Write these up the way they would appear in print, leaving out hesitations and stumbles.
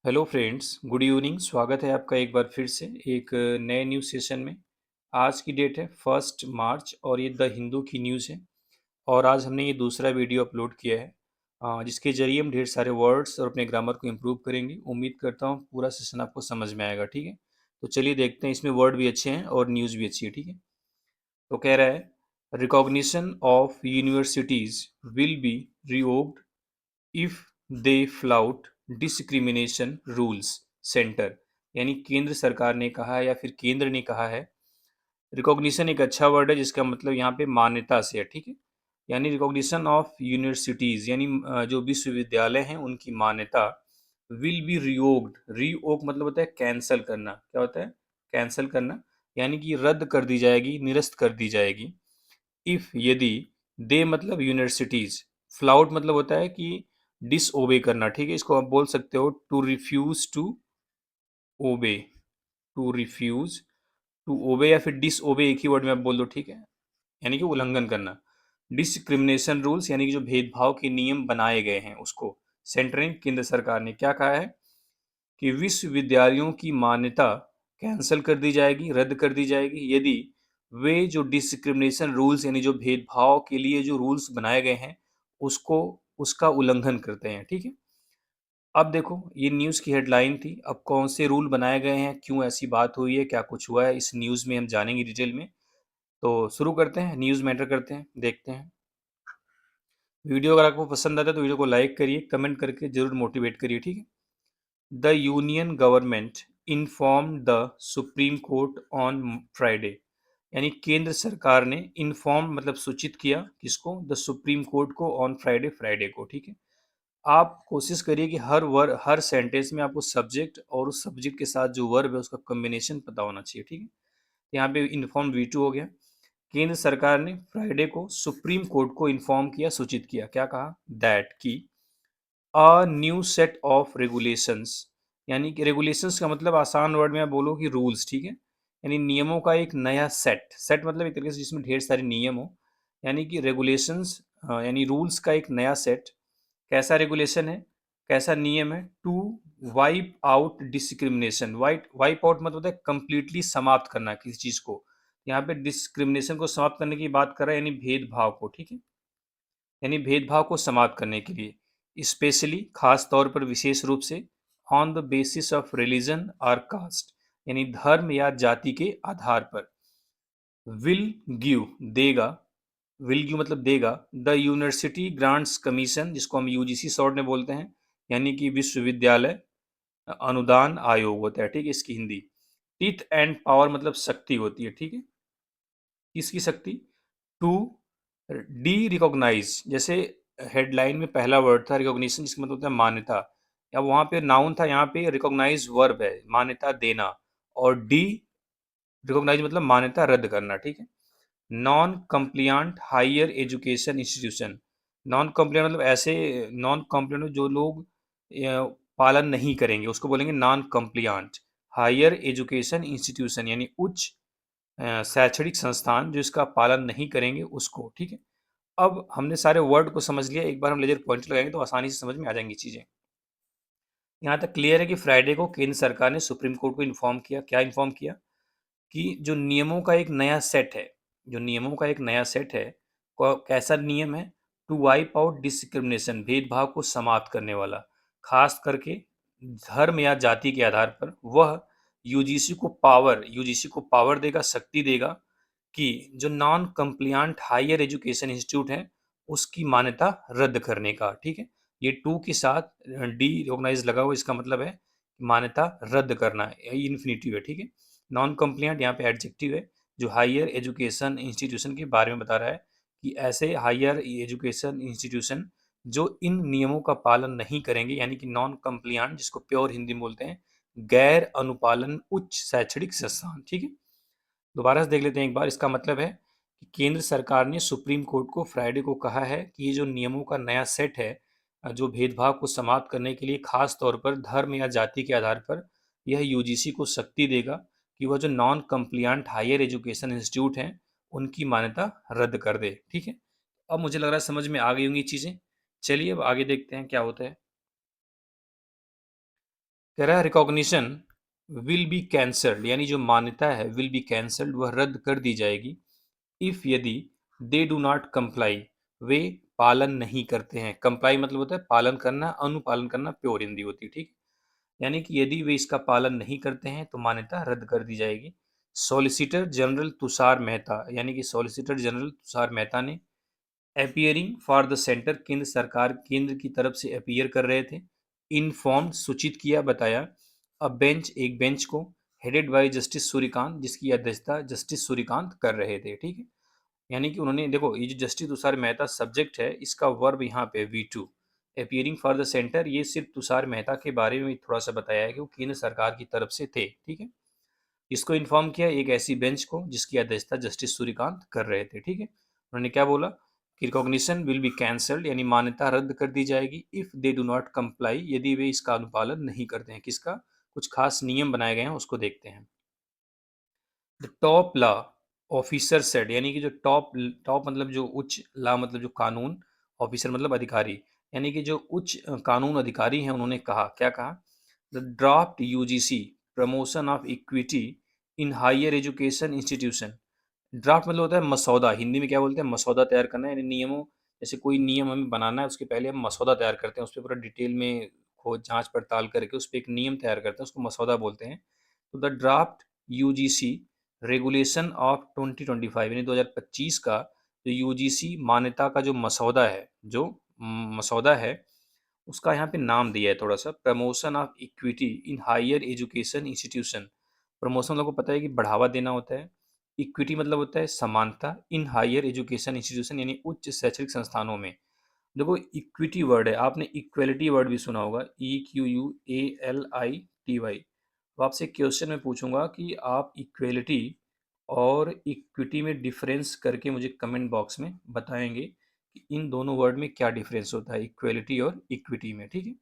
Hello friends, good evening. स्वागत है आपका एक बार फिर से एक नए न्यूज़ सेशन में। आज की डेट है 1 मार्च और ये द हिंदू की न्यूज़ है। और आज हमने ये दूसरा वीडियो अपलोड किया है जिसके ज़रिए हम ढेर सारे वर्ड्स और अपने ग्रामर को इम्प्रूव करेंगे। उम्मीद करता हूँ पूरा सेशन आपको समझ में आएगा। ठीक है, तो चलिए देखते हैं। इसमें वर्ड भी अच्छे हैं और न्यूज़ भी अच्छी है। ठीक है, तो कह रहा है recognition of universities will be revoked if they flout discrimination rules centre. यानी केंद्र सरकार ने कहा है या फिर केंद्र ने कहा है। रिकॉग्निशन एक अच्छा वर्ड है जिसका मतलब यहाँ पे मान्यता से है। ठीक है, यानी रिकॉग्निशन ऑफ यूनिवर्सिटीज यानी जो विश्वविद्यालय हैं उनकी मान्यता विल बी रिवोक्ड। रिवोक मतलब होता है कैंसल करना। क्या होता है? कैंसल करना, यानी कि रद्द कर दी जाएगी, निरस्त कर दी जाएगी। इफ यदि, दे मतलब यूनिवर्सिटीज, फ्लाउट मतलब होता है कि डिसओबे करना। ठीक है, इसको आप बोल सकते हो to refuse to obey. To refuse to obey या फिर डिसओबे, एक ही वर्ड में आप बोल दो। ठीक है, यानी कि उल्लंघन करना। डिस्क्रिमिनेशन रूल्स यानी कि जो भेदभाव के नियम बनाए गए हैं उसको सेंटरिंग केंद्र सरकार ने क्या कहा है कि विश्वविद्यालयों की मान्यता कैंसल कर दी जाएगी, रद्द कर दी जाएगी यदि वे जो डिस्क्रिमिनेशन रूल्स यानी जो भेदभाव के लिए जो रूल्स बनाए गए हैं उसको उसका उल्लंघन करते हैं। ठीक है, अब देखो ये न्यूज़ की हेडलाइन थी। अब कौन से रूल बनाए गए हैं, क्यों ऐसी बात हुई है, क्या कुछ हुआ है, इस न्यूज़ में हम जानेंगे डिटेल में। तो शुरू करते हैं, न्यूज़ मैटर करते हैं, देखते हैं। वीडियो अगर आपको पसंद आता है तो वीडियो को लाइक करिए, कमेंट करके जरूर मोटिवेट करिए। ठीक है, the union government inform the supreme court on Friday. यानी केंद्र सरकार ने इन्फॉर्म मतलब सूचित किया किसको? द सुप्रीम कोर्ट को ऑन फ्राइडे, फ्राइडे को। ठीक है, आप कोशिश करिए कि हर सेंटेंस में आपको सब्जेक्ट और उस सब्जेक्ट के साथ जो वर्ब है उसका कॉम्बिनेशन पता होना चाहिए। ठीक है, यहाँ पे इन्फॉर्म V2 हो गया। केंद्र सरकार ने फ्राइडे को सुप्रीम कोर्ट को इन्फॉर्म किया, सूचित किया। क्या कहा? दैट की a new set of regulations. यानी कि रेगुलेशंस का मतलब आसान वर्ड में आप बोलो कि रूल्स। ठीक है, यानी नियमों का एक नया सेट। सेट मतलब एक तरीके से जिसमें ढेर सारे नियम हो, यानी कि रेगुलेशंस यानी रूल्स का एक नया सेट। कैसा रेगुलेशन है, कैसा नियम है? To wipe out discrimination. Wipe out मतलब होता है कंप्लीटली समाप्त करना किसी चीज को। यहाँ पे डिस्क्रिमिनेशन को समाप्त करने की बात कर रहा है, यानी भेदभाव को। ठीक है, यानी भेदभाव को समाप्त करने के लिए, स्पेशली खास तौर पर, विशेष रूप से, on the basis of religion और कास्ट, यानी धर्म या जाति के आधार पर। विल गिव देगा, विल गिव मतलब देगा, द यूनिवर्सिटी ग्रांट्स कमीशन जिसको हम यूजीसी शॉर्ट में बोलते हैं, यानी कि विश्वविद्यालय अनुदान आयोग होता है। ठीक है, इसकी हिंदी। टीथ एंड पावर मतलब शक्ति होती है। ठीक है, किसकी शक्ति? टू डी रिकॉग्नाइज, जैसे हेडलाइन में पहला वर्ड था रिकॉग्निशन जिसका मतलब होता है मान्यता, या वहां पे नाउन था, यहाँ पे रिकॉग्नाइज वर्ब है, मान्यता देना। और डी रिकॉग्नाइज मतलब मान्यता रद्द करना। ठीक है, non compliant higher education institution. Non compliant मतलब ऐसे नॉन कंप्लियांट जो लोग पालन नहीं करेंगे उसको बोलेंगे non compliant. Higher education institution यानी उच्च शैक्षणिक संस्थान जो इसका पालन नहीं करेंगे उसको। ठीक है, अब हमने सारे वर्ड को समझ लिया। एक बार हम लेजर पॉइंट लगाएंगे तो आसानी से समझ में आ जाएंगी चीजें। यहाँ तक क्लियर है कि फ्राइडे को केंद्र सरकार ने सुप्रीम कोर्ट को इन्फॉर्म किया। क्या इन्फॉर्म किया? कि जो नियमों का एक नया सेट है, जो नियमों का एक नया सेट है, कैसा नियम है? टू वाइप आउट डिस्क्रिमिनेशन, भेदभाव को समाप्त करने वाला, खास करके धर्म या जाति के आधार पर। वह यूजीसी को पावर देगा, शक्ति देगा कि जो non compliant higher education institute है उसकी मान्यता रद्द करने का। ठीक है, ये टू के साथ डी रिकॉग्नाइज लगा हुआ, इसका मतलब है मान्यता रद्द करना है, इन्फिनिटिव है। ठीक है, नॉन कंप्लियंट यहाँ पे एडजेक्टिव है जो हायर एजुकेशन इंस्टीट्यूशन के बारे में बता रहा है कि ऐसे हायर एजुकेशन इंस्टीट्यूशन जो इन नियमों का पालन नहीं करेंगे, यानी कि नॉन कंप्लियंट, जिसको प्योर हिंदी में बोलते हैं गैर अनुपालन उच्च शैक्षणिक संस्थान। ठीक है, दोबारा से देख लेते हैं एक बार। इसका मतलब है कि केंद्र सरकार ने सुप्रीम कोर्ट को फ्राइडे को कहा है कि ये जो नियमों का नया सेट है जो भेदभाव को समाप्त करने के लिए खास तौर पर धर्म या जाति के आधार पर, यह यूजीसी को शक्ति देगा कि वह जो non compliant higher education institute हैं उनकी मान्यता रद्द कर दे। ठीक है, अब मुझे लग रहा है समझ में आ गई होंगी चीज़ें। चलिए अब आगे देखते हैं क्या होता है। कह रहा है रिकॉग्निशन विल बी कैंसल्ड, यानी जो मान्यता है विल बी कैंसल्ड, वह रद्द कर दी जाएगी, इफ यदि दे डू नॉट कंप्लाई, वे पालन नहीं करते हैं। कंप्लाई मतलब होता है पालन करना, अनुपालन करना प्योर हिंदी होती है, ठीक। यानी कि यदि वे इसका पालन नहीं करते हैं तो मान्यता रद्द कर दी जाएगी। सॉलिसिटर जनरल तुषार मेहता, यानी कि सॉलिसिटर जनरल तुषार मेहता ने अपियरिंग फॉर द सेंटर, केंद्र सरकार केंद्र की तरफ से अपीयर कर रहे थे, इन्फॉर्म्ड सूचित किया, बताया, अ बेंच एक बेंच को, हेडेड बाय जस्टिस सूर्यकांत, जिसकी अध्यक्षता जस्टिस सूर्यकांत कर रहे थे, ठीक है। यानी कि उन्होंने देखो ये जो जस्टिस तुषार मेहता सब्जेक्ट है, इसका वर्ब यहाँ पे V2, appearing for the centre, ये सिर्फ तुषार मेहता के बारे में थोड़ा सा बताया है कि वो केंद्र सरकार की तरफ से थे, ठीक है। इसको इन्फॉर्म किया एक ऐसी बेंच को जिसकी अध्यक्षता जस्टिस सूर्यकांत कर रहे थे, ठीक है। उन्होंने क्या बोला कि रिकॉग्निशन विल बी कैंसल्ड, यानी मान्यता रद्द कर दी जाएगी, if they do not comply, यदि वे इसका अनुपालन नहीं करते हैं। किसका? कुछ खास नियम बनाए गए हैं, उसको देखते हैं। The top law officer said, यानी कि जो टॉप टॉप मतलब जो उच्च, लॉ मतलब जो कानून, ऑफिसर मतलब अधिकारी, यानी कि जो उच्च कानून अधिकारी हैं, उन्होंने कहा, क्या कहा? The draft UGC promotion of equity in higher education institution. Draft मतलब होता है मसौदा, हिंदी में क्या बोलते हैं? मसौदा तैयार करना, यानी नियमों, जैसे कोई नियम हमें बनाना है उसके पहले हम मसौदा तैयार करते हैं, उस पर पूरा डिटेल में खोज जांच पड़ताल करके उस पर एक नियम तैयार करते हैं, उसको मसौदा बोलते हैं। तो the draft UGC regulation of 2025, यानी 2025 का जो यूजीसी मान्यता का जो मसौदा है, जो मसौदा है, उसका यहाँ पे नाम दिया है थोड़ा सा, promotion of equity in higher education institution. Promotion लोगों को पता है कि बढ़ावा देना होता है, इक्विटी मतलब होता है समानता, इन हायर एजुकेशन इंस्टीट्यूशन यानी उच्च शैक्षणिक संस्थानों में। देखो इक्विटी वर्ड है, आपने इक्वलिटी वर्ड भी सुना होगा, EQUALITY। तो आपसे क्वेश्चन में पूछूंगा कि आप इक्वलिटी और इक्विटी में डिफरेंस करके मुझे कमेंट बॉक्स में बताएंगे कि इन दोनों वर्ड में क्या डिफरेंस होता है, इक्वलिटी और इक्विटी में, ठीक है।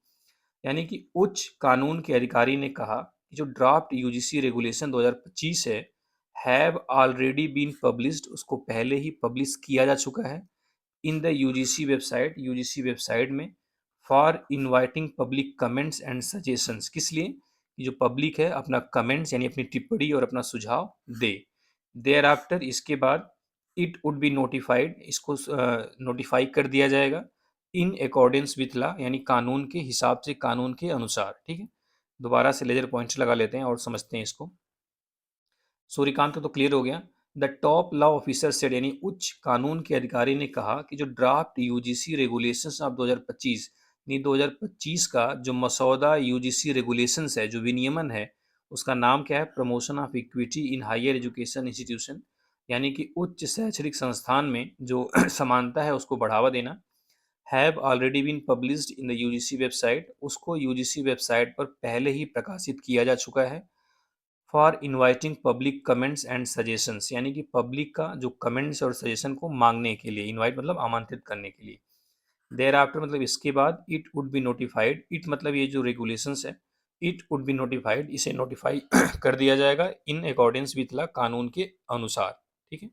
यानी कि उच्च कानून के अधिकारी ने कहा कि जो ड्राफ्ट यूजीसी रेगुलेशन 2025 है, हैव ऑलरेडी बीन पब्लिश्ड, उसको पहले ही पब्लिश किया जा चुका है, इन द यूजीसी वेबसाइट में, for inviting public comments and suggestions, किस लिए? कि जो पब्लिक है अपना कमेंट्स यानी अपनी टिप्पणी और अपना सुझाव दे। देयर आफ्टर, इसके बाद, इट वुड बी नोटिफाइड, इसको नोटिफाई कर दिया जाएगा, इन अकॉर्डेंस विथ लॉ, यानी कानून के हिसाब से, कानून के अनुसार, ठीक है। दोबारा से लेजर पॉइंट्स लगा लेते हैं और समझते हैं इसको। सूर्यकांत तो क्लियर हो गया। The top law officer said, यानी उच्च कानून के अधिकारी ने कहा कि जो ड्राफ्ट यूजीसी रेगुलेशंस ऑफ 2025, यानी 2025 का जो मसौदा यूजीसी रेगुलेशंस है, जो विनियमन है, उसका नाम क्या है? Promotion of equity in higher education institution, यानी कि उच्च शैक्षणिक संस्थान में जो समानता है उसको बढ़ावा देना, have already been published in the UGC website, उसको यूजीसी वेबसाइट पर पहले ही प्रकाशित किया जा चुका है, for inviting public comments and suggestions, यानी कि पब्लिक का जो कमेंट्स और सजेशन को मांगने के लिए, इनवाइट मतलब आमंत्रित करने के लिए। देयर आफ्टर मतलब इसके बाद, it would be notified, it मतलब ये जो रेगुलेशंस है, इट वुड बी नोटिफाइड, इसे नोटिफाई कर दिया जाएगा, इन अकॉर्डेंस विथ ला, कानून के अनुसार, ठीक है।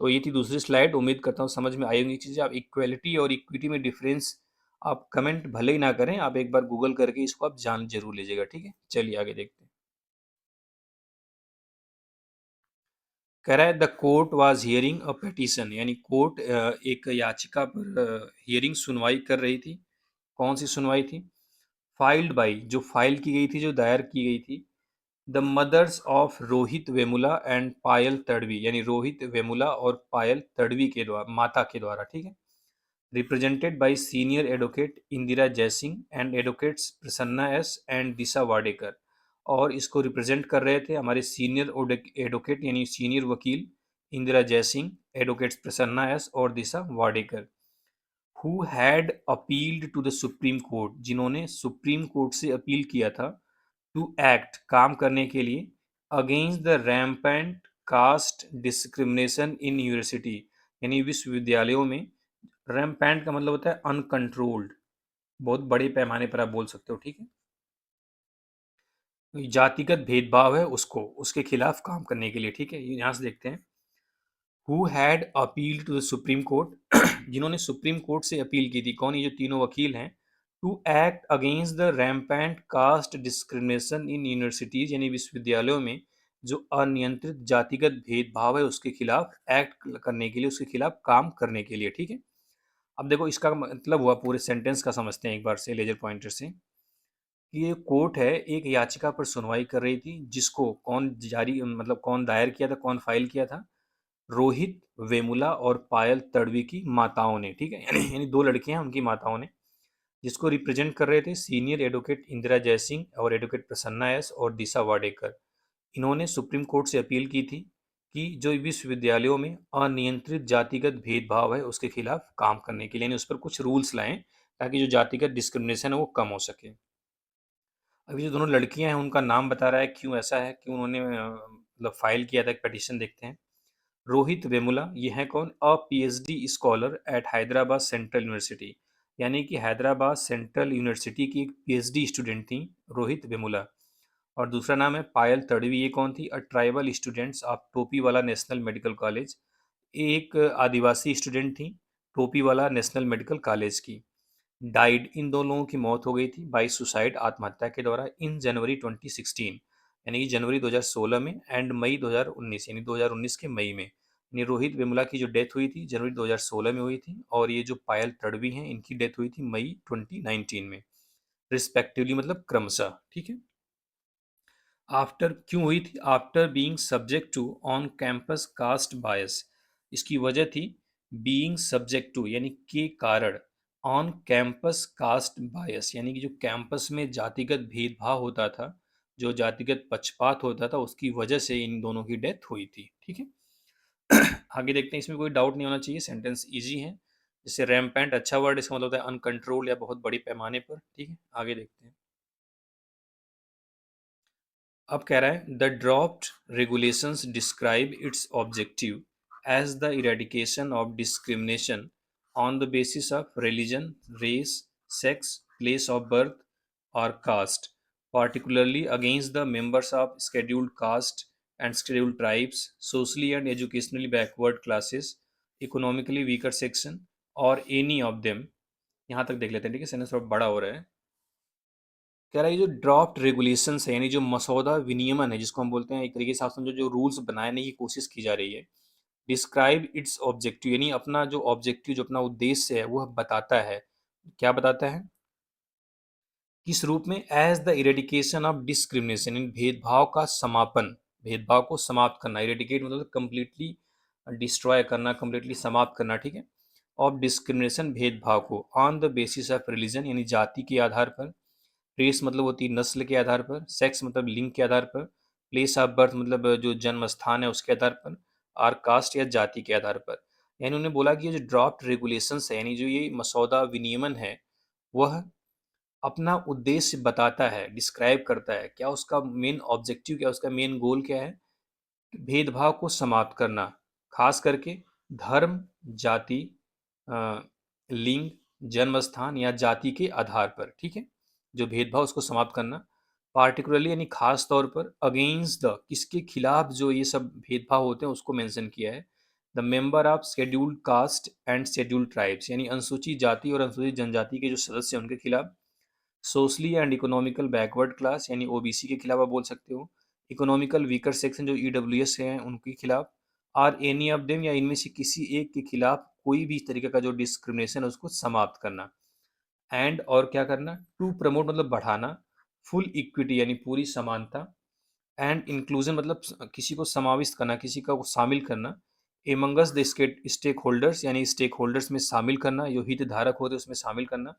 तो ये थी दूसरी स्लाइड, उम्मीद करता हूँ समझ में आई होंगी चीज़ें। आप इक्वलिटी और इक्विटी में डिफरेंस आप कमेंट भले ही ना करें, आप एक बार गूगल करके इसको आप जान जरूर लीजिएगा, ठीक है। चलिए आगे देखते हैं। कह रहा है the court was hearing a petition, यानी कोर्ट एक याचिका पर हियरिंग, सुनवाई कर रही थी। कौन सी सुनवाई थी? फाइल्ड बाई, जो फाइल की गई थी, जो दायर की गई थी, the mothers of Rohit Vemula and Payal Tadvi, यानी रोहित वेमुला और पायल तड़वी के द्वारा, माता के द्वारा, ठीक है। Represented by senior advocate Indira Jaising and advocates Prasanna S and Disha Wadekar, और इसको रिप्रेजेंट कर रहे थे हमारे सीनियर एडवोकेट यानी सीनियर वकील इंदिरा जयसिंह, एडवोकेट्स प्रसन्ना एस और Disha Wadekar, who had appealed to the supreme court, जिन्होंने सुप्रीम कोर्ट से अपील किया था, टू एक्ट, काम करने के लिए, against the rampant caste discrimination in university, यानी विश्वविद्यालयों में। रैम्पेंट का मतलब होता है अनकंट्रोल्ड, बहुत बड़े पैमाने पर आप बोल सकते हो, ठीक है। जातिगत भेदभाव है उसको, उसके खिलाफ काम करने के लिए, ठीक है। यहाँ से देखते हैं, who had appeal to the supreme court, जिन्होंने सुप्रीम कोर्ट से अपील की थी, कौन? ये जो तीनों वकील हैं, to act against the rampant caste discrimination in universities, यानी विश्वविद्यालयों में जो अनियंत्रित जातिगत भेदभाव है उसके खिलाफ एक्ट करने के लिए, उसके खिलाफ काम करने के लिए। ठीक है, अब देखो इसका मतलब हुआ, पूरे सेंटेंस का समझते हैं एक बार से लेजर पॉइंटर से। कि ये कोर्ट है, एक याचिका पर सुनवाई कर रही थी, जिसको कौन जारी मतलब कौन दायर किया था, कौन फाइल किया था? रोहित वेमुला और पायल तडवी की माताओं ने। ठीक है, यानी दो लड़कियां, उनकी माताओं ने, जिसको रिप्रेजेंट कर रहे थे सीनियर एडवोकेट इंदिरा जयसिंह और एडवोकेट प्रसन्ना एस और दिशा वाडेकर। इन्होंने सुप्रीम कोर्ट से अपील की थी कि जो विश्वविद्यालयों में अनियंत्रित जातिगत भेदभाव है उसके खिलाफ काम करने के लिए, यानी उस पर कुछ रूल्स लाएं, ताकि जो जातिगत डिस्क्रिमिनेशन है वो कम हो सके। अभी जो दोनों लड़कियां हैं उनका नाम बता रहा है, क्यों ऐसा है, क्यों उन्होंने मतलब फाइल किया था एक पिटीशन, देखते हैं। रोहित वेमुला, ये है कौन? A PhD scholar at Hyderabad central university, यानी कि हैदराबाद सेंट्रल यूनिवर्सिटी की एक पीएचडी स्टूडेंट थी रोहित वेमुला। और दूसरा नाम है पायल तड़वी, ये कौन थी? A tribal students of Topiwala national medical college, एक आदिवासी स्टूडेंट थी टोपीवाला नेशनल मेडिकल कॉलेज की। डाइड, इन दो लोगों की मौत हो गई थी बाई सुसाइड, आत्महत्या के द्वारा, इन जनवरी 2016, यानी कि जनवरी 2016 में, एंड मई 2019, यानी 2019 के मई में। यानी रोहित वेमुला की जो डेथ हुई थी जनवरी 2016 में हुई थी, और ये जो पायल तड़वी हैं इनकी डेथ हुई थी मई 2019 में, रिस्पेक्टिवली, मतलब क्रमशः। ठीक है, आफ्टर क्यों हुई थी? After being subject to on campus caste bias, इसकी वजह थी बीइंग सब्जेक्ट टू, यानी के कारण, ऑन कैंपस कास्ट बायस, यानी कि जो कैंपस में जातिगत भेदभाव होता था, जो जातिगत पक्षपात होता था, उसकी वजह से इन दोनों की डेथ हुई थी। ठीक है, आगे देखते हैं, इसमें कोई डाउट नहीं होना चाहिए, सेंटेंस इजी है। जैसे रैम्पेंट, अच्छा वर्ड, इसका मतलब होता है अनकंट्रोल या बहुत बड़ी पैमाने पर। ठीक है, आगे देखते हैं। अब कह रहा है the dropped regulations describe its objective as the eradication of discrimination on the basis of religion, race, sex, place of birth और caste, particularly against the members of scheduled caste and scheduled tribes, socially and educationally backward classes, economically weaker section, or any of them। यहाँ तक देख लेते हैं। ठीक है, sentence थोड़ा बड़ा हो रहा है। कह रहा है ये जो ड्राफ्ट रेगुलेशंस है, यानी जो मसौदा विनियमन है, जिसको हम बोलते हैं एक तरीके से आप समझो जो रूल्स बनाने की कोशिश की जा रही है, डिस्क्राइब इट्स ऑब्जेक्टिव, यानी अपना जो ऑब्जेक्टिव, जो अपना उद्देश्य है वह बताता है। क्या बताता है? किस रूप में? As the eradication of discrimination, इन भेदभाव का समापन, भेदभाव को समाप्त करना। इरेडिकेट मतलब कंप्लीटली डिस्ट्रॉय करना, कंप्लीटली समाप्त करना। ठीक है, ऑफ डिस्क्रिमिनेशन, भेदभाव को, on the basis of religion, यानी जाति के आधार पर, रेस मतलब होती है नस्ल के आधार पर, सेक्स मतलब लिंग के आधार पर, प्लेस ऑफ बर्थ मतलब जो जन्म स्थान है उसके आधार पर, और कास्ट या जाति के आधार पर। यानी उन्होंने बोला कि ये जो ड्राफ्ट रेगुलेशंस है, यानी जो ये मसौदा विनियमन है, वह अपना उद्देश्य बताता है, डिस्क्राइब करता है। क्या उसका मेन ऑब्जेक्टिव, क्या उसका मेन गोल क्या है? भेदभाव को समाप्त करना, खास करके धर्म, जाति, अ, लिंग, जन्म स्थान या जाति के आधार पर। ठीक है, जो भेदभाव उसको समाप्त करना, पार्टिकुलरली यानी खास तौर पर, अगेंस्ट द, किसके खिलाफ जो ये सब भेदभाव होते हैं उसको मेंशन किया है, the member of scheduled caste and scheduled tribes, यानी अनुसूचित जाति और अनुसूचित जनजाति के जो सदस्य हैं उनके खिलाफ, socially and economical backward class, यानी ओबीसी के खिलाफ आप बोल सकते हो, इकोनॉमिकल वीकर सेक्शन जो ईडब्ल्यूएस हैं उनके खिलाफ, और एनी ऑफ देम, या इनमें से किसी एक के खिलाफ कोई भी इस तरीके का जो डिस्क्रिमिनेशन है उसको समाप्त करना। एंड, और क्या करना? टू प्रमोट मतलब बढ़ाना, फुल इक्विटी यानी पूरी समानता, एंड इंक्लूजन मतलब किसी को समाविष्ट करना, किसी का शामिल करना, एमंगस द स्टेक होल्डर्स, यानी स्टेक होल्डर्स में शामिल करना, जो हित धारक होते हैं उसमें शामिल करना,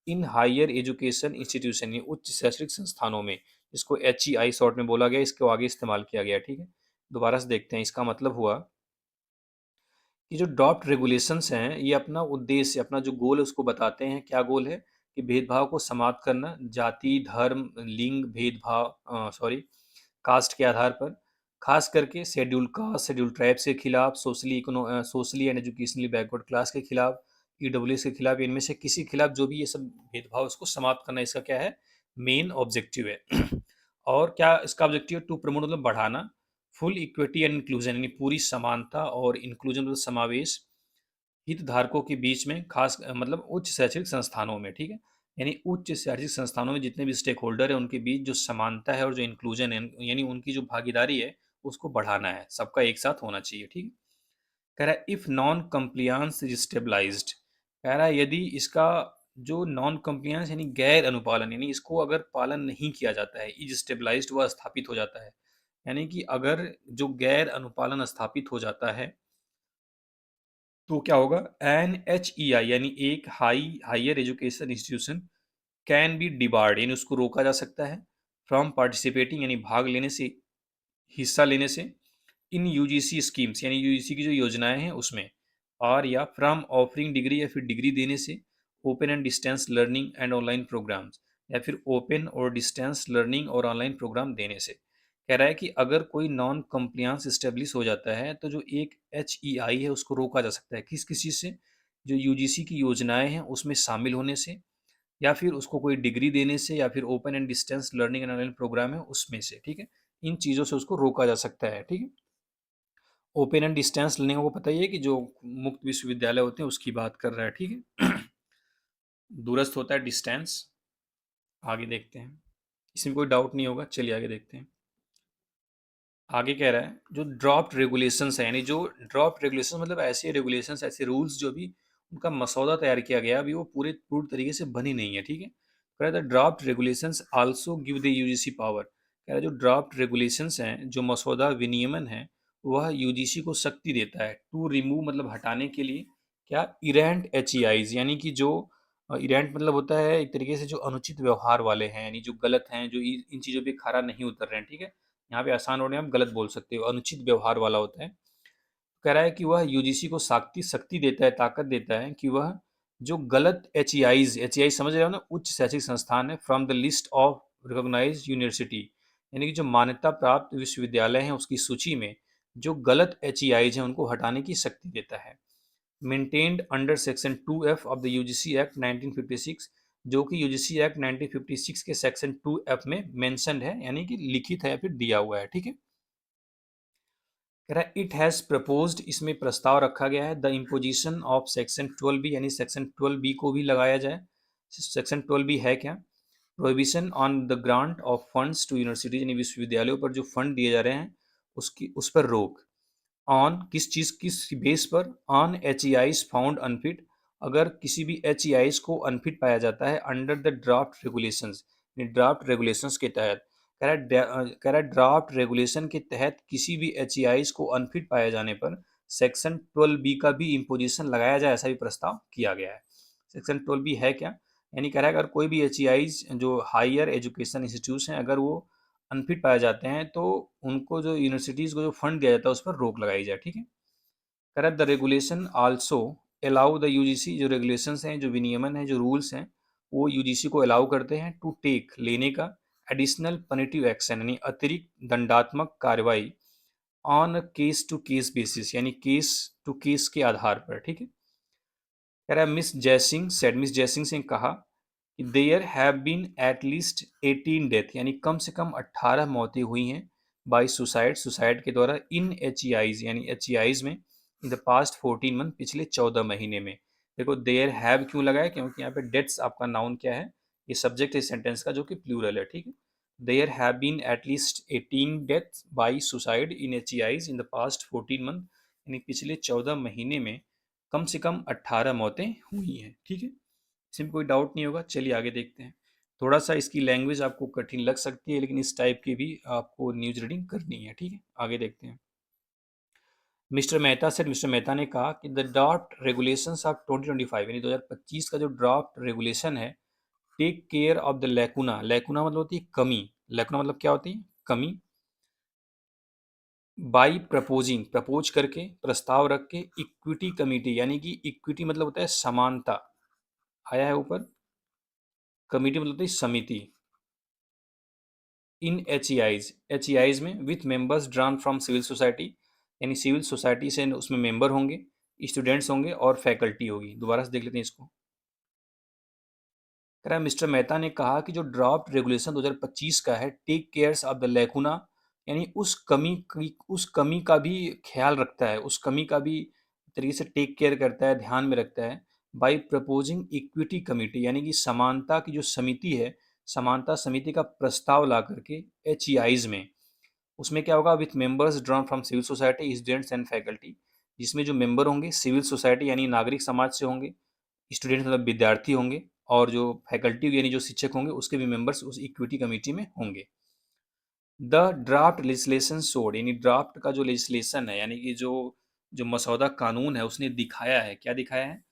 इन हायर एजुकेशन इंस्टीट्यूशन, ये उच्च शैक्षणिक संस्थानों में, जिसको HEI शॉर्ट में बोला गया, इसको आगे इस्तेमाल किया गया। ठीक है, दोबारा से देखते हैं। इसका मतलब हुआ कि जो ड्राफ्ट रेगुलेशंस हैं ये अपना उद्देश्य, अपना जो गोल है उसको बताते हैं। क्या गोल है? कि भेदभाव को समाप्त करना, जाति, धर्म, लिंग भेदभाव, सॉरी, कास्ट के आधार पर, खास करके शेड्यूल कास्ट, शेड्यूल ट्राइब्स के खिलाफ, socially and educationally backward class के खिलाफ, ईडब्ल्यूएस के खिलाफ, इनमें से किसी के खिलाफ जो भी ये सब भेदभाव उसको समाप्त करना, इसका क्या है? मेन ऑब्जेक्टिव है। और क्या इसका ऑब्जेक्टिव? टू प्रमोट मतलब बढ़ाना, फुल इक्विटी एंड इंक्लूजन, यानी पूरी समानता और इंक्लूजन मतलब समावेश, हितधारकों के बीच में, खास मतलब उच्च शैक्षणिक संस्थानों में। ठीक है, यानी उच्च शैक्षिक संस्थानों में जितने भी स्टेक होल्डर है उनके बीच जो समानता है और जो इंक्लूजन है, यानी उनकी जो भागीदारी है उसको बढ़ाना है, सबका एक साथ होना चाहिए। ठीक है। कह रहा है इफ नॉन कंप्लियंस इज स्टेबलाइज्ड, कह रहा है यदि इसका जो नॉन कंप्लियंस यानी गैर अनुपालन, यानी इसको अगर पालन नहीं किया जाता है, इज स्टेबलाइज्ड वह स्थापित हो जाता है, यानी कि अगर जो गैर अनुपालन स्थापित हो जाता है तो क्या होगा, एन एच ई आई यानी एक higher education institution can be debarred, यानी उसको रोका जा सकता है फ्रॉम पार्टिसिपेटिंग यानी भाग लेने से, हिस्सा लेने से, इन यूजीसी स्कीम्स यानी यूजीसी की जो योजनाएं हैं उसमें, और या फ्रॉम ऑफरिंग डिग्री या फिर डिग्री देने से, open and distance learning and online programs, या फिर ओपन और डिस्टेंस लर्निंग और ऑनलाइन प्रोग्राम देने से। कह रहा है कि अगर कोई नॉन कंप्लियंस इस्टेब्लिश हो जाता है तो जो एक एच ई आई है उसको रोका जा सकता है, किस किस चीज़ से, जो यूजीसी की योजनाएं हैं उसमें शामिल होने से, या फिर उसको कोई डिग्री देने से, या फिर open and distance learning and online program है उसमें से। ठीक है। इन चीज़ों से उसको रोका जा सकता है। ठीक है। ओपन एंड डिस्टेंस लर्निंग को पता ही है कि जो मुक्त विश्वविद्यालय होते हैं उसकी बात कर रहा है। ठीक है। दूरस्थ होता है डिस्टेंस। आगे देखते हैं, इसमें कोई डाउट नहीं होगा, चलिए आगे देखते हैं। आगे कह रहा है जो ड्राफ्ट रेगुलेशंस है, यानी जो ड्राफ्ट रेगुलेशन मतलब ऐसे रेगुलेशंस, ऐसे रूल्स जो भी उनका मसौदा तैयार किया गया अभी वो पूरी तरीके से बनी नहीं है। ठीक है। कह रहा है the draft regulations also give the UGC power, कह रहा है जो ड्राफ्ट रेगुलेशंस हैं, जो मसौदा विनियमन है, वह यूजीसी को शक्ति देता है टू रिमूव मतलब हटाने के लिए, क्या, इरेंट एच यानी कि जो इरेंट मतलब होता है एक तरीके से जो अनुचित व्यवहार वाले हैं, यानी जो गलत हैं, जो इन चीज़ों पे खरा नहीं उतर रहे हैं। ठीक है। यहाँ पे आसान वर्ड में आप गलत बोल सकते हो, अनुचित व्यवहार वाला होता है। कह रहा है कि वह यूजीसी को शक्ति शक्ति देता है, ताकत देता है कि वह जो गलत एच ई आई समझ रहे हो ना, उच्च शैक्षिक संस्थान है, from the list of recognize university, यानी कि जो मान्यता प्राप्त विश्वविद्यालय हैं उसकी सूची में जो गलत एच ई आईज हैं उनको हटाने की शक्ति देता है। Maintained under section 2F of the UGC act 1956, जो कि यूजीसी एक्ट 1956 के सेक्शन 2F में मेंशन्ड है, यानी कि लिखित है या फिर दिया हुआ है। ठीक है। कह रहा है इट हैज़ प्रपोज्ड, इसमें प्रस्ताव रखा गया है, the imposition of section 12B, यानी सेक्शन 12B को भी लगाया जाए। सेक्शन 12B है क्या, prohibition on the grant of funds to universities, यानी विश्वविद्यालयों पर जो फंड दिए जा रहे हैं उसकी उस पर रोक। ऑन किस चीज़, किस बेस पर, on H E eyes found unfit, अगर किसी भी एच ई आईज को अनफिट पाया जाता है under the draft regulations, draft regulations के तहत। कह रहा है ड्राफ्ट रेगुलेशन के तहत किसी भी एच ई आईज को अनफिट पाए जाने पर सेक्शन 12B का भी इम्पोजिशन लगाया जाए, ऐसा भी प्रस्ताव किया गया है। सेक्शन 12B है क्या, यानी कह रहा है अगर कोई भी एच ई आईज जो हायर एजुकेशन इंस्टीट्यूट हैं अगर वो अनफिट पाए जाते हैं तो उनको जो यूनिवर्सिटीज़ को जो फंड दिया जाता है उस पर रोक लगाई जाए। ठीक है। Correct, the regulation also allow the UGC, जो रेगुलेशंस हैं, जो विनियमन है, जो रूल्स हैं, वो यूजीसी को अलाउ करते हैं टू टेक लेने का एडिशनल पनिटिव एक्शन, यानी अतिरिक्त दंडात्मक कार्रवाई on case to case basis, यानी केस टू केस के आधार पर। ठीक है। कह रहा है मिस जयसिंह से कहा कि there have been at least 18 death, यानी कम से कम 18 मौतें हुई हैं बाई सुसाइड, सुसाइड के द्वारा, इन एच ई आईज यानी एच ई आईज में, इन द पास्ट 14 मंथ, पिछले 14 महीने में। देखो देयर हैव क्यों लगाया, क्योंकि यहाँ पे डेथ्स आपका नाउन क्या है, ये सब्जेक्ट है सेंटेंस का जो कि प्लूरल है। ठीक है। There have been at least 18 death by suicide in H E Is in the past 14 month, यानी पिछले 14 महीने में कम से कम 18 मौतें हुई हैं। ठीक है। इसमें कोई डाउट नहीं होगा, चलिए आगे देखते हैं। थोड़ा सा इसकी लैंग्वेज आपको कठिन लग सकती है लेकिन इस टाइप की भी आपको न्यूज रीडिंग करनी है। ठीक है। आगे देखते हैं। मिस्टर मेहता ने कहा कि द ड्राफ्ट रेगुलेशंस ऑफ 2025, यानी 2025 का जो ड्राफ्ट रेगुलेशन है, take care of the lacuna, lacuna मतलब होती है कमी, लैकुना मतलब क्या होती है, कमी, बाई प्रपोजिंग, प्रपोज करके, प्रस्ताव रख के, इक्विटी कमिटी, यानी कि इक्विटी मतलब होता है समानता, आया है ऊपर, कमिटी मतलब होती है समिति, इन एच ई आईज में with members drawn from civil society, यानी सिविल सोसाइटी से उसमें मेंबर होंगे, स्टूडेंट्स होंगे और फैकल्टी होगी। दोबारा से देख लेते हैं इसको। कह रहा है मिस्टर मेहता ने कहा कि जो ड्राफ्ट रेगुलेशन 2025 का है, take cares of the lacuna, यानी उस कमी का भी ख्याल रखता है, उस कमी का भी तरीके से टेक केयर करता है, ध्यान में रखता है, बाय प्रपोजिंग इक्विटी कमिटी, यानी कि समानता की जो समिति है, समानता समिति का प्रस्ताव ला करके HEIs में, उसमें क्या होगा, with members drawn from civil society, students and faculty, जिसमें जो मेंबर होंगे सिविल सोसाइटी यानी नागरिक समाज से होंगे, स्टूडेंट्स मतलब विद्यार्थी होंगे, और जो फैकल्टी यानी जो शिक्षक होंगे उसके भी मेंबर्स उस इक्विटी कमेटी में होंगे। द ड्राफ्ट लेजिस्लेशन शोड, यानी ड्राफ्ट का जो लेजिस्लेशन है, यानी कि जो जो मसौदा कानून है, उसने दिखाया है, क्या दिखाया है,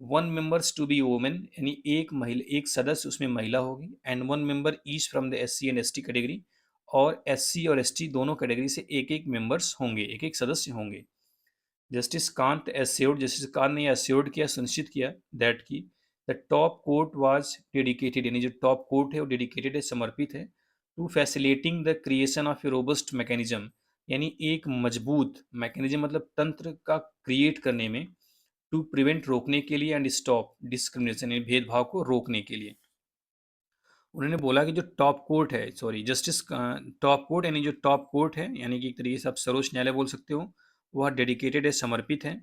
1 मेंबर्स टू बी वोमेन, यानी एक महिला, एक सदस्य उसमें महिला होगी, and 1 member each from the SC and ST category, और SC और ST दोनों कैटेगरी से एक एक मेंबर्स होंगे, एक एक सदस्य होंगे। Justice Kant assured, justice Kant ने एस्योर्ड किया, सुनिश्चित किया दैट की the top court was dedicated, यानी जो टॉप कोर्ट है वो डेडिकेटेड है, समर्पित है, to facilitating the creation of a robust mechanism, यानी एक मजबूत मैकेनिज्म मतलब तंत्र का क्रिएट करने में, टू प्रिवेंट रोकने के लिए, एंड स्टॉप डिस्क्रिमिनेशन यानी भेदभाव को रोकने के लिए। उन्होंने बोला कि जो टॉप कोर्ट है, सॉरी जस्टिस टॉप कोर्ट, यानी जो टॉप कोर्ट है, यानी कि एक तरीके से आप सर्वोच्च न्यायालय बोल सकते हो, वह डेडिकेटेड है, समर्पित है,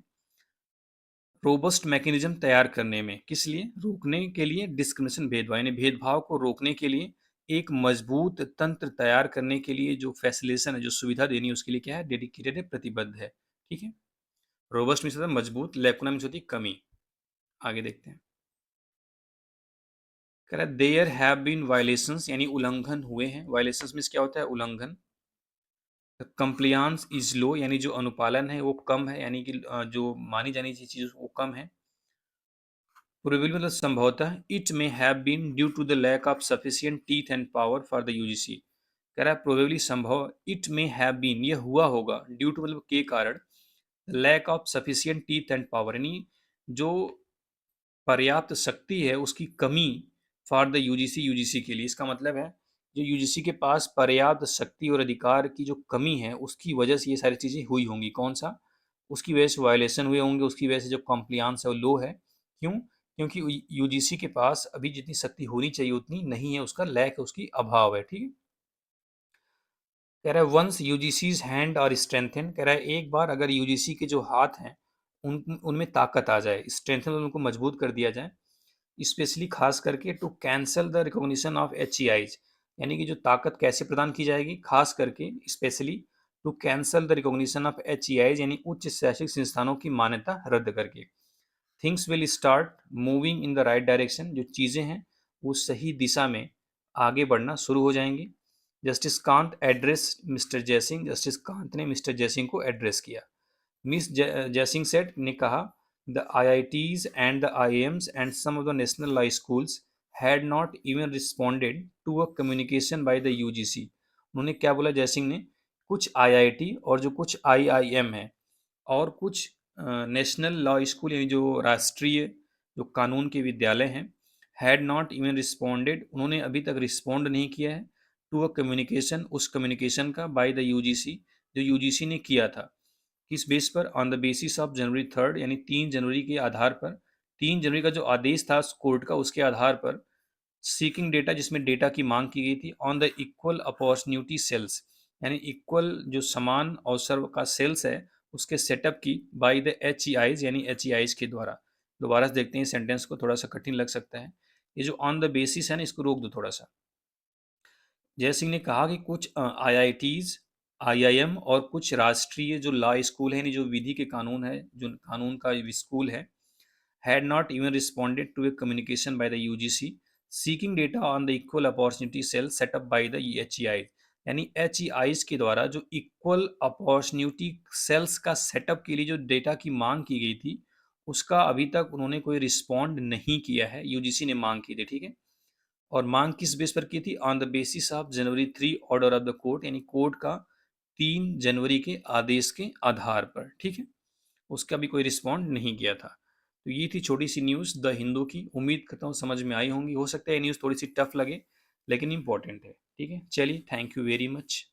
रोबस्ट मैकेनिज्म तैयार करने में, किस लिए, रोकने के लिए, डिस्क्रिमिनेशन भेदभाव यानी भेदभाव को रोकने के लिए, एक मजबूत तंत्र तैयार करने के लिए, जो फैसिलेशन है, जो सुविधा देनी है, उसके लिए क्या है, डेडिकेटेड है, प्रतिबद्ध है। ठीक है, रोबस्ट मीन्स होता है मजबूत, लैकुना मीन्स होती है कमी। आगे देखते हैं, कह रहा है देयर हैव बीन वायलेशंस, यानी उल्लंघन हुए हैं, वायलेशंस मीन्स क्या होता है, उल्लंघन। कंप्लियांस इज लो, यानी जो अनुपालन है वो कम है, यानी कि जो मानी जानी चाहिए चीज वो कम है। प्रोबेबली मतलब संभवतः, it may have been due to the lack of sufficient teeth and power for the UGC, कह रहा है प्रोबेबली संभव, इट मे हैव बीन ये हुआ होगा, ड्यू टू मतलब के कारण, lack of sufficient teeth and power, यानी जो पर्याप्त शक्ति है उसकी कमी, फॉर द यूजीसी यूजीसी के लिए, इसका मतलब है जो यूजीसी के पास पर्याप्त शक्ति और अधिकार की जो कमी है उसकी वजह से ये सारी चीज़ें हुई होंगी। कौन सा, उसकी वजह से वायलेशन हुए होंगे, उसकी वजह से जो कॉम्प्लियांस है वो लो है। क्यों, क्योंकि यूजीसी के पास अभी जितनी शक्ति होनी चाहिए उतनी नहीं है, उसका लैक है, उसकी अभाव है। ठीक है, कह रहा है वंस यूजीसीज हैंड और स्ट्रेंथन, कह रहा है एक बार अगर यूजीसी के जो हाथ हैं उनमें ताकत आ जाए, स्ट्रेंथन उनको मजबूत कर दिया जाए, स्पेशली खास करके to cancel the recognition of HEIs, यानी कि जो ताकत कैसे प्रदान की जाएगी, खास करके specially to cancel the recognition of HEIs, यानी उच्च शैक्षिक संस्थानों की मान्यता रद्द करके, things will start moving in the right direction, जो चीज़ें हैं वो सही दिशा में आगे बढ़ना शुरू हो जाएंगी। Justice Kant address mister Jaising, justice Kant ने मिस्टर जयसिंह को एड्रेस किया। मिस जयसिंह सेठ ने कहा, the IITs and the IIMs and some of the national law schools had not even responded to a communication by the UGC। उन्होंने क्या बोला जयसिंह ने, कुछ IIT और जो कुछ IIM है, और कुछ नेशनल लॉ स्कूल यानी जो राष्ट्रीय जो कानून के विद्यालय हैं, हैड नॉट इवन रिस्पॉन्डेड, उन्होंने अभी तक रिस्पॉन्ड नहीं किया है, टू अ कम्युनिकेशन, उस कम्युनिकेशन का, बाय द UGC, जो UGC ने किया था। किस बेस पर, on the basis of January 3, यानी 3 जनवरी के आधार पर, 3 जनवरी का जो आदेश था कोर्ट का, उसके आधार पर, सीकिंग डेटा, जिसमें डेटा की मांग की गई थी, on the equal opportunity cells, यानी इक्वल जो समान अवसर का सेल्स है उसके सेटअप की, बाय द HEIs, यानी HEIs के द्वारा। दोबारा से देखते हैं सेंटेंस को, थोड़ा सा कठिन लग सकता है, ये जो ऑन द बेसिस है ना, इसको रोक दो थोड़ा सा। जय सिंह ने कहा कि कुछ IITs, IIM और कुछ राष्ट्रीय जो लॉ स्कूल है, यानी जो विधि के कानून है, जो कानून का स्कूल है, had not even responded to a communication by the UGC seeking data on the equal opportunity cell set up by the HEI, यानी HEIs के द्वारा जो इक्वल अपॉर्चुनिटी सेल्स का सेटअप के लिए जो डेटा की मांग की गई थी, उसका अभी तक उन्होंने कोई रिस्पॉन्ड नहीं किया है, यूजीसी ने मांग की थी। ठीक है, और मांग किस बेस पर की थी, on the basis of January 3 order of the court, यानी कोर्ट का 3 जनवरी के आदेश के आधार पर। ठीक है, उसका भी कोई रिस्पॉन्ड नहीं किया था। तो ये थी छोटी सी न्यूज़ द हिंदू की, उम्मीद करता हूँ समझ में आई होंगी, हो सकता है ये न्यूज़ थोड़ी सी टफ लगे लेकिन इंपॉर्टेंट है। ठीक है, चलिए, थैंक यू वेरी मच।